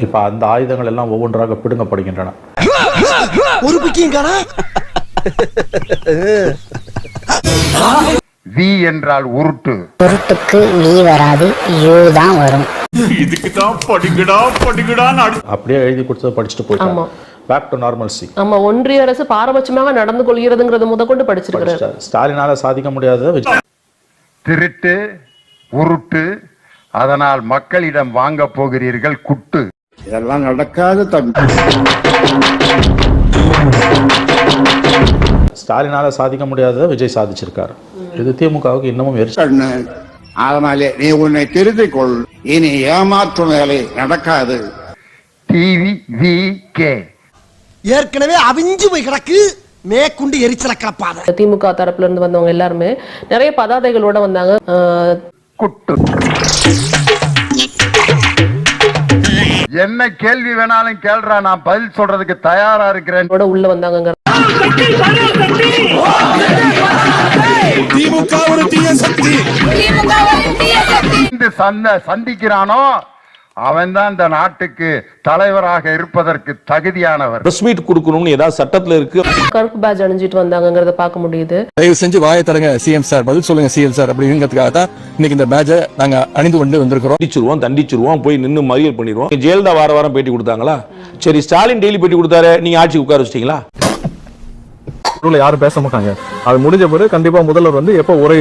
இப்ப அந்த ஆயுதங்கள் எல்லாம் ஒவ்வொன்றாக பிடுங்கப்படுகின்றன. வி என்றால் உருட்டு. உருட்டுக்கு வி வராது, யூ தான் வரும். இதுக்கு தான் படிக்கடான்னு அப்படியே எழுதி கொடுத்ததை படிச்சுட்டு போயிட்டாங்க. Back to normalcy. ஆமா, ஒன்றிய அரசு பாரபட்சமாக நடந்து கொள்கிறதுங்கிறது முதற்கொண்டு படிச்சிருக்கிறார். ஸ்டாலினால சாதிக்க முடியாத திருட்டு, உருட்டு, அதனால் மக்களிடம் வாங்க போகிறீர்கள் குட்டு. இதெல்லாம் நடக்காத தம்பி. ஸ்டாலினால சாதிக்க முடியாததை விஜய் சாதிச்சிருக்காரு. இது திமுகவுக்கு இன்னமும் எரிச்சல். அதனாலே நீ உன்னை திருத்திக் கொள், இனி ஏமாற்றும் வேலை நடக்காது. டிவி வி கே ஏற்கனவே அவிஞ்சு போய் கிடக்கு, மேற்கொண்டு எரிச்சல கிளப்பாத. திமுக தரப்புல இருந்து வந்தவங்க எல்லாருமே நிறைய பதாதைகளோட வந்தாங்க. குட்டு. என்ன கேள்வி வேணாலும் கேள்றா, நான் பதில் சொல்றதுக்கு தயாரா இருக்கிறேன். உள்ள வந்தாங்க. சந்திக்கிறானோ அவன் தான் இந்த நாட்டுக்கு தலைவராக இருப்பதற்கு தகுதியானவர். பிரஸ் மீட் கொடுக்கணும்னு ஏதாவது சட்டத்துல இருக்கு. கருப்பு பேட்ஜ் அணிஞ்சிட்டு வந்தாங்கங்கறத பார்க்க முடியுது. தயவு செஞ்சு வாயை தரங்க சிஎம் சார், பதில் சொல்லுங்க சிஎம் சார் அப்படிங்கிறதுக்காக தான் இன்னைக்கு இந்த பேட்ஜை நாங்க அணிந்து கொண்டு வந்திருக்கிறோம். தண்டிச்சிருவோம், போய் நின்று மறியல் பண்ணிடுவோம். ஜெயலலிதா வாரம் பேட்டி கொடுத்தாங்களா? சரி, ஸ்டாலின் டெய்லி பேட்டி கொடுத்தாரு, நீங்க ஆட்சி உட்கார வச்சிட்டீங்களா? யாரும் பேச மாட்டாங்க. அது முடிஞ்ச பிறகு கண்டிப்பா முதல்வர் வந்து எப்ப உரை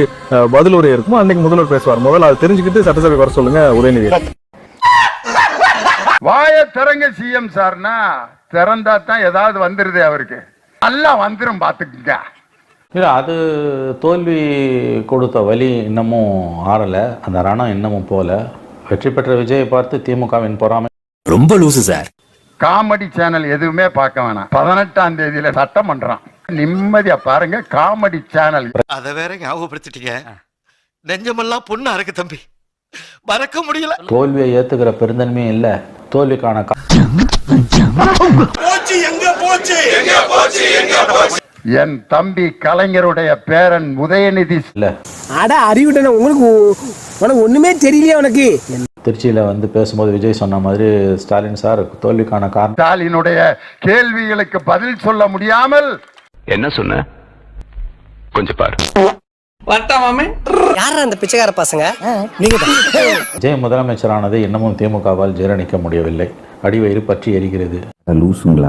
பதில் உரை இருக்குமோ அன்னைக்கு முதல்வர் பேசுவார். முதல்ல அதை தெரிஞ்சுக்கிட்டு சட்டசபை வர சொல்லுங்க உதயநிதி. வாய திறங்க சிஎம் சார்னா திறந்தா தான் ஏதாவது வந்துருது அவருக்கு. நல்லா வந்துரும் பாத்துக்குங்க. அது தோல்வி கொடுத்த வலி இன்னமும் ஆறல, அந்த ரணம் இன்னமும் போல. வெற்றி பெற்ற விஜயை பார்த்து திமுகவின் பொறாமை. ரொம்ப லூசு சார். காமெடி சேனல் எதுவுமே பார்க்க வேணாம். 18ஆம் தேதியில சட்டமன்றம், நிம்மதியா பாருங்க காமெடி சேனல். அத வேற ஞாபகப்படுத்திட்டீங்க, நெஞ்சமெல்லாம் பொண்ணு அறக்கு தம்பி, மறக்க முடியல. தோல்வியை ஏத்துக்கிற பெருந்தன்மையும் இல்ல, தோல்விக்கான என் தம்பி கலைஞருடைய பேரன் உதயநிதி இல்ல. அட அறிவிட்டன உங்களுக்கு, உனக்கு ஒண்ணுமே தெரியலையா? உனக்கு திருச்சியில வந்து பேசும்போது விஜய் சொன்ன மாதிரி ஸ்டாலின் சார் தோல்விக்கான காரணம். ஸ்டாலினுடைய கேள்விகளுக்கு பதில் சொல்ல முடியாமல் என்ன சொன்ன கொஞ்சம் பாரு. யாரா அந்த பிச்சைக்கார பசங்க? விஜய் முதலமைச்சரானது இன்னமும் திமுகவால் ஜீரணிக்க முடியவில்லை. அடிவயிறு பற்றி எரிகிறது. லூசுங்களா?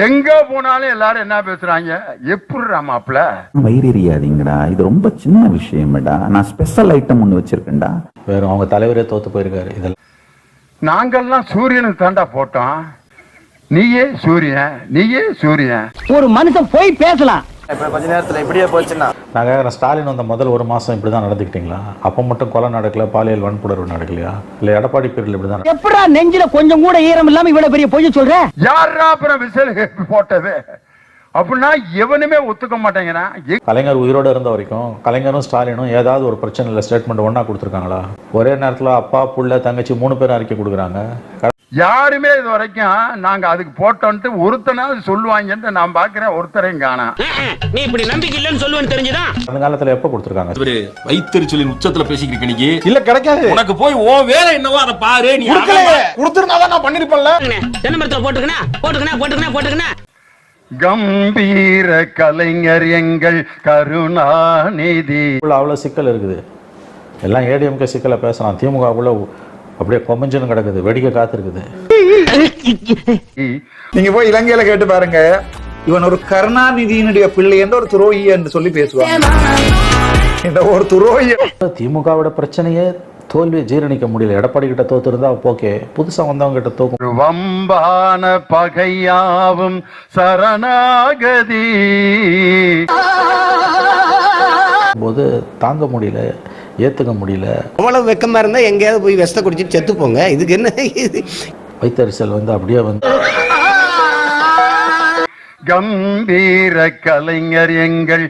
எங்க போனாலும் எல்லாரும் என்ன பேசுறாங்க, எப்படி ராமாப்ல வயிறு எரியாதீங்கடா, இது ரொம்ப சின்ன விஷயம்டா, நான் ஸ்பெஷல் ஐட்டம் ஒண்ணு வச்சிருக்கேன்டா. வேற அவங்க தலைவரே தோத்து போயிருக்காரு. இதெல்லாம் நாங்கெல்லாம் சூரியனுக்கு தாண்டா போட்டோம். நீயே சூரியன், நீயே சூரியன். ஒரு மனுஷன் போய் பேசலாம். இப்ப கொஞ்ச நேரத்துல இப்படியே போச்சுன்னா நாங்க ஸ்டாலின் வந்த முதல் ஒரு மாசம் இப்படிதான் நடந்துக்கிட்டீங்களா? அப்ப மட்டும் கொலை நடக்கல, பாலியல் வன்புணர்வு நடக்கலையா? இல்ல எடப்பாடி பீரியட்ல இப்படிதான்? எப்படா நெஞ்சில கொஞ்சம் கூட ஈரம் இல்லாம இவ்வளவு பெரிய பொய் சொல்ற? யாரா அப்புறம் விசில் போட்டது அப்படின்னா எவனுமே ஒத்துக்க மாட்டேங்கிறான். கலைஞர் உயிரோட இருந்த வரைக்கும் கலைஞரும் ஸ்டாலினும் ஏதாவது ஒரு பிரச்சனைல ஸ்டேட்மெண்ட் ஒன்னா கொடுத்துருக்காங்களா? ஒரே நேரத்துல அப்பா புள்ள தங்கச்சி 3 பேரும் அறிக்கை கொடுக்குறாங்க. யாருமே இது வரைக்கும் நாங்க அதுக்கு போட்டோன்ட்டு ஒருத்தனாவது சொல்லுவாங்கன்னு நான் பாக்குறேன். ஒருத்தரையும் காணோம். நீ இப்படி நம்பிக்கை இல்லன்னு சொல்லுவேன்னு தெரிஞ்சுதான் அந்த காலத்துல எப்ப கொடுத்துருக்காங்க? வைத்தறிச்சலின் உச்சத்துல பேசிக்கிறீங்க நீங்க. இல்ல கிடைக்காது. உனக்கு போய் ஓ வேற என்னவோ அதை பாரு. நீ கொடுத்திருந்தாதான் நான் பண்ணிருப்பேன்ல. தென்னை மரத்துல போட்டுக்கணா. கம்பீர கலைஞர் எங்கள் கருணாநிதி. அவ்வளவு சிக்கல் இருக்குது. எல்லாம் ஏடிஎம்கே சிக்கலை பேசலாம். திமுகவுக்குள்ள அப்படியே கொமஞ்சன்னு கிடக்குது, வெடிக்க காத்திருக்குது. நீங்க போய் இலங்கையில கேட்டு பாருங்க, இவன் ஒரு கருணாநிதியினுடைய பிள்ளை என்ற ஒரு துரோகி என்று சொல்லி பேசுவாங்க. இந்த ஒரு துரோகி. திமுகவோட பிரச்சனையே தோல்வியை ஜீரணிக்க முடியல. எடப்பாடி கிட்ட தோத்து இருந்தா போக்கே, புதுசா வந்தவங்க கிட்ட தோக்கும். வம்பான பகையாவும் சரணாகதி போது தாங்க முடியல, ஏத்துக்க முடியல. அவ்வளவு வெக்கமா இருந்தா எங்கேயாவது போய் விஷத்தை குடிச்சிட்டு செத்து போங்க. இதுக்கு என்ன? வைத்தறிச்சல் வந்து அப்படியே வந்து கம்பீர கலைஞர் எங்கள்